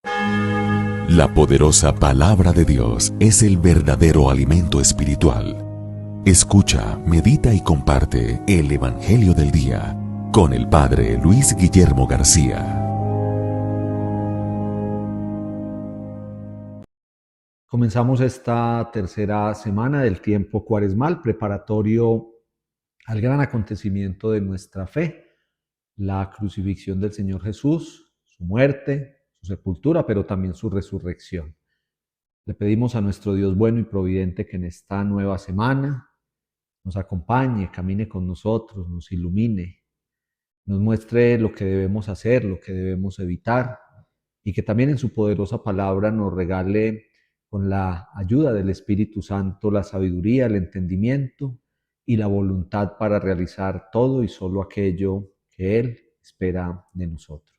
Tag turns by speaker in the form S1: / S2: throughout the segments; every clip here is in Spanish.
S1: La poderosa palabra de Dios es el verdadero alimento espiritual. Escucha, medita y comparte el Evangelio del Día con el Padre Luis Guillermo García.
S2: Comenzamos esta tercera semana del tiempo cuaresmal preparatorio al gran acontecimiento de nuestra fe, la crucifixión del Señor Jesús, su muerte, su sepultura, pero también su resurrección. Le pedimos a nuestro Dios bueno y providente que en esta nueva semana nos acompañe, camine con nosotros, nos ilumine, nos muestre lo que debemos hacer, lo que debemos evitar, y que también en su poderosa palabra nos regale con la ayuda del Espíritu Santo la sabiduría, el entendimiento y la voluntad para realizar todo y solo aquello que Él espera de nosotros.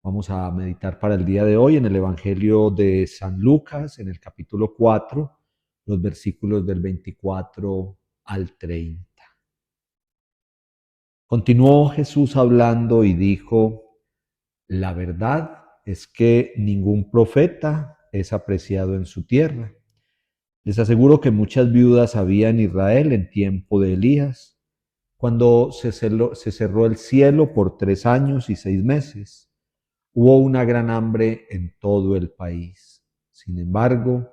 S2: Vamos a meditar para el día de hoy en el Evangelio de San Lucas, en el capítulo 4, los versículos del 24 al 30. Continuó Jesús hablando y dijo: la verdad es que ningún profeta es apreciado en su tierra. Les aseguro que muchas viudas había en Israel en tiempo de Elías, cuando se cerró el cielo por 3 años y 6 meses. Hubo una gran hambre en todo el país. Sin embargo,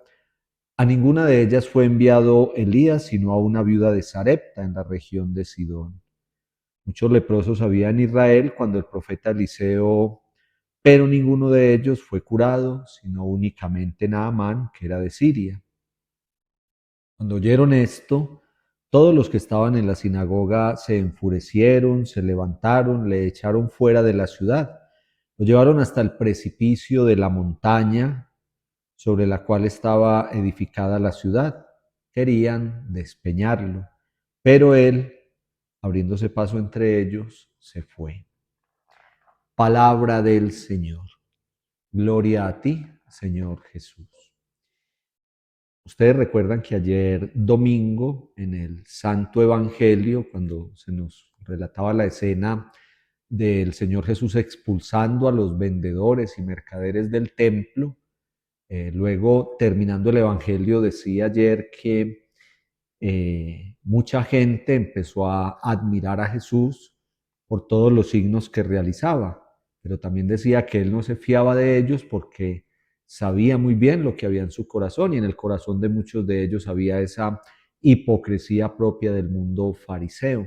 S2: a ninguna de ellas fue enviado Elías, sino a una viuda de Sarepta, en la región de Sidón. Muchos leprosos había en Israel cuando el profeta Eliseo, pero ninguno de ellos fue curado, sino únicamente Naamán, que era de Siria. Cuando oyeron esto, todos los que estaban en la sinagoga se enfurecieron, se levantaron, le echaron fuera de la ciudad, lo llevaron hasta el precipicio de la montaña sobre la cual estaba edificada la ciudad. Querían despeñarlo, pero él, abriéndose paso entre ellos, se fue. Palabra del Señor. Gloria a ti, Señor Jesús. Ustedes recuerdan que ayer domingo, en el Santo Evangelio, cuando se nos relataba la escena del Señor Jesús expulsando a los vendedores y mercaderes del templo, luego terminando el Evangelio decía ayer que mucha gente empezó a admirar a Jesús por todos los signos que realizaba, pero también decía que él no se fiaba de ellos porque sabía muy bien lo que había en su corazón, y en el corazón de muchos de ellos había esa hipocresía propia del mundo fariseo.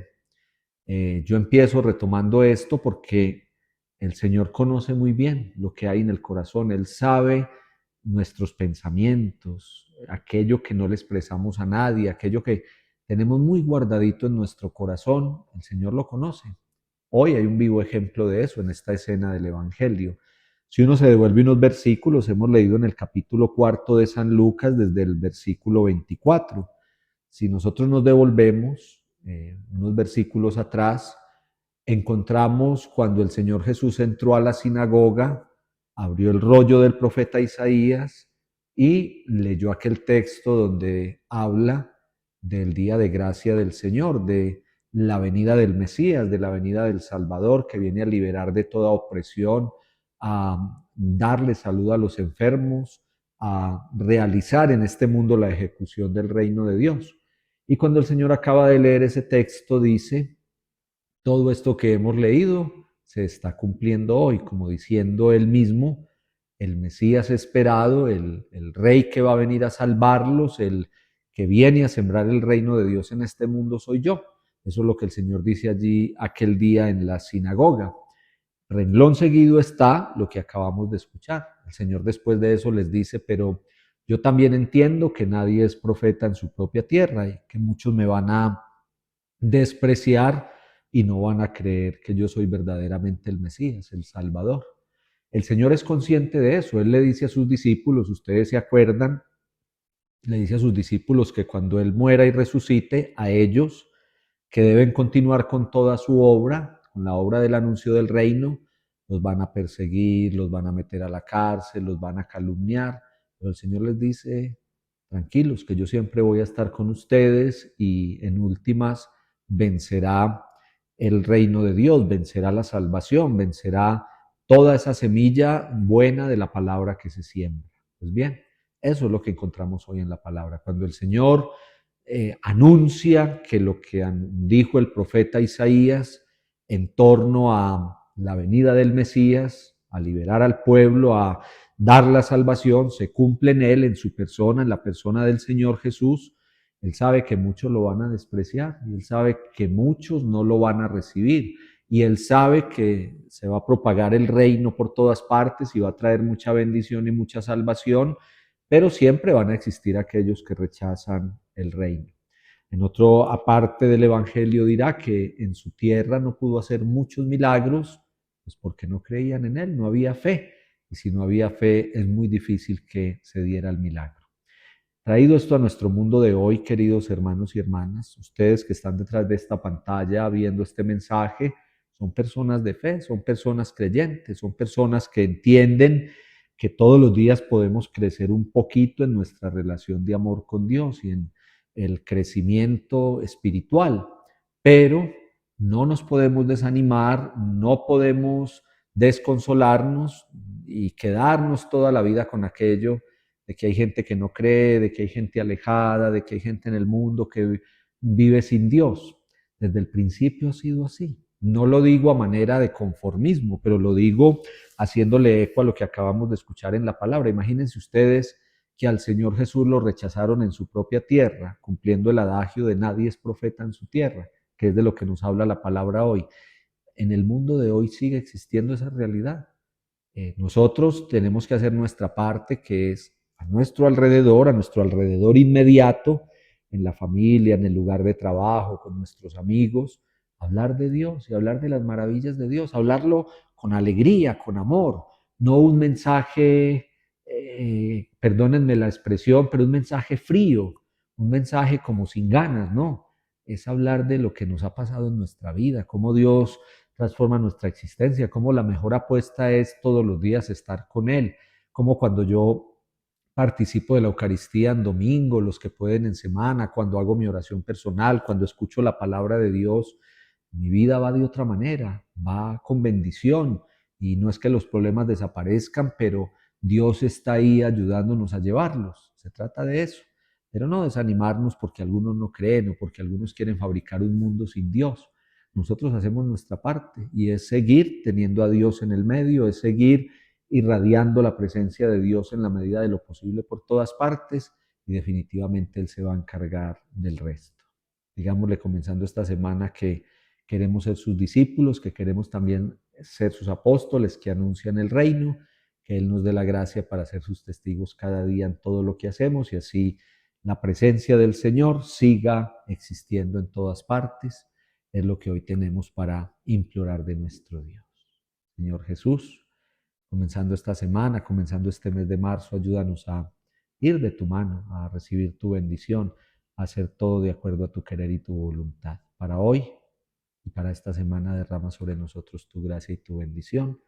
S2: Yo empiezo retomando esto porque el Señor conoce muy bien lo que hay en el corazón. Él sabe nuestros pensamientos, aquello que no le expresamos a nadie, aquello que tenemos muy guardadito en nuestro corazón. El Señor lo conoce. Hoy hay un vivo ejemplo de eso en esta escena del Evangelio. Si uno se devuelve unos versículos, hemos leído en el capítulo 4 de San Lucas desde el versículo 24. Si nosotros nos devolvemos unos versículos atrás, encontramos cuando el Señor Jesús entró a la sinagoga, abrió el rollo del profeta Isaías y leyó aquel texto donde habla del día de gracia del Señor, de la venida del Mesías, de la venida del Salvador, que viene a liberar de toda opresión, a darle salud a los enfermos, a realizar en este mundo la ejecución del reino de Dios. Y cuando el Señor acaba de leer ese texto, dice: todo esto que hemos leído se está cumpliendo hoy, como diciendo él mismo: el Mesías esperado, el Rey que va a venir a salvarlos, el que viene a sembrar el reino de Dios en este mundo soy yo. Eso es lo que el Señor dice allí aquel día en la sinagoga. Renglón seguido está lo que acabamos de escuchar. El Señor después de eso les dice: pero yo también entiendo que nadie es profeta en su propia tierra y que muchos me van a despreciar y no van a creer que yo soy verdaderamente el Mesías, el Salvador. El Señor es consciente de eso. Él le dice a sus discípulos, ustedes se acuerdan, le dice a sus discípulos que cuando Él muera y resucite, a ellos que deben continuar con toda su obra, con la obra del anuncio del reino, los van a perseguir, los van a meter a la cárcel, los van a calumniar. Pero el Señor les dice: tranquilos, que yo siempre voy a estar con ustedes, y en últimas vencerá el reino de Dios, vencerá la salvación, vencerá toda esa semilla buena de la palabra que se siembra. Pues bien, eso es lo que encontramos hoy en la palabra. Cuando el Señor anuncia que lo que dijo el profeta Isaías en torno a la venida del Mesías, a liberar al pueblo, a dar la salvación, se cumple en él, en su persona, en la persona del Señor Jesús. Él sabe que muchos lo van a despreciar y él sabe que muchos no lo van a recibir. Y él sabe que se va a propagar el reino por todas partes y va a traer mucha bendición y mucha salvación, pero siempre van a existir aquellos que rechazan el reino. En otro aparte del Evangelio dirá que en su tierra no pudo hacer muchos milagros, pues porque no creían en él, no había fe. Y si no había fe, es muy difícil que se diera el milagro. Traído esto a nuestro mundo de hoy, queridos hermanos y hermanas, ustedes que están detrás de esta pantalla viendo este mensaje, son personas de fe, son personas creyentes, son personas que entienden que todos los días podemos crecer un poquito en nuestra relación de amor con Dios y en el crecimiento espiritual, pero no nos podemos desanimar, no podemos desconsolarnos y quedarnos toda la vida con aquello de que hay gente que no cree, de que hay gente alejada, de que hay gente en el mundo que vive sin Dios. Desde el principio ha sido así. No lo digo a manera de conformismo, pero lo digo haciéndole eco a lo que acabamos de escuchar en la palabra. Imagínense ustedes que al Señor Jesús lo rechazaron en su propia tierra, cumpliendo el adagio de nadie es profeta en su tierra, que es de lo que nos habla la palabra hoy. En el mundo de hoy sigue existiendo esa realidad. Nosotros tenemos que hacer nuestra parte, que es a nuestro alrededor inmediato, en la familia, en el lugar de trabajo, con nuestros amigos, hablar de Dios y hablar de las maravillas de Dios, hablarlo con alegría, con amor, no un mensaje, perdónenme la expresión, pero un mensaje frío, un mensaje como sin ganas, no, es hablar de lo que nos ha pasado en nuestra vida, cómo Dios transforma nuestra existencia, cómo la mejor apuesta es todos los días estar con Él, como cuando yo participo de la Eucaristía en domingo, los que pueden en semana, cuando hago mi oración personal, cuando escucho la palabra de Dios, mi vida va de otra manera, va con bendición y no es que los problemas desaparezcan, pero Dios está ahí ayudándonos a llevarlos. Se trata de eso, pero no desanimarnos porque algunos no creen o porque algunos quieren fabricar un mundo sin Dios. Nosotros hacemos nuestra parte y es seguir teniendo a Dios en el medio, es seguir irradiando la presencia de Dios en la medida de lo posible por todas partes y definitivamente Él se va a encargar del resto. Digámosle comenzando esta semana que queremos ser sus discípulos, que queremos también ser sus apóstoles que anuncian el reino, que Él nos dé la gracia para ser sus testigos cada día en todo lo que hacemos y así la presencia del Señor siga existiendo en todas partes. Es lo que hoy tenemos para implorar de nuestro Dios. Señor Jesús, comenzando esta semana, comenzando este mes de marzo, ayúdanos a ir de tu mano, a recibir tu bendición, a hacer todo de acuerdo a tu querer y tu voluntad. Para hoy y para esta semana derrama sobre nosotros tu gracia y tu bendición.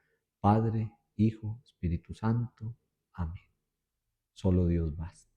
S2: Padre, Hijo, Espíritu Santo. Amén. Solo Dios basta.